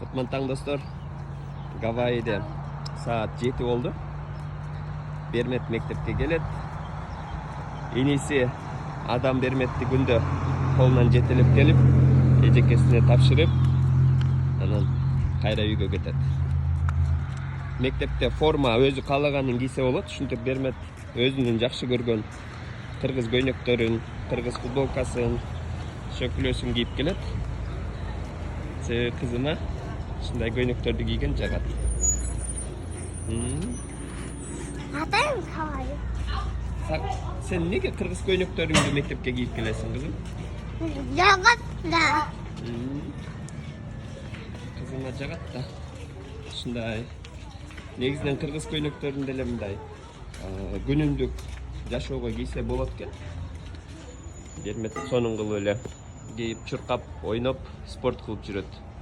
Kutman taң dostlar. Gavai'de saat 7 oldu. Бермет мектепке келет. Инisi адам Берметти күндө колунан жетелеп келип, эжекесине тапшырып, анан кайра үйгө кетет. Мектепте форма өзү каалаганын кийсе болот. Ушинтип Бермет өзүнүн жакшы көргөн кыргыз көйнөктөрүн, кыргыз футболкасын, шөкүлөсүн кийип келет. Себеби кызыма ушундай көйнөктөрдү кийген жагат. Атайым калайы. Sen неге кыргыз көйнөктөрүңдү мектепке кийип келесиң, кызым? Жагат да. Кызыма жагат да. Ушундай. Негизинен кыргыз көйнөктөрүн деле мындай күнүмдүк жашоого кийсе болот экен. Бермет сонун кылып эле кийип чуркап, ойноп, спорт кылып жүрөт.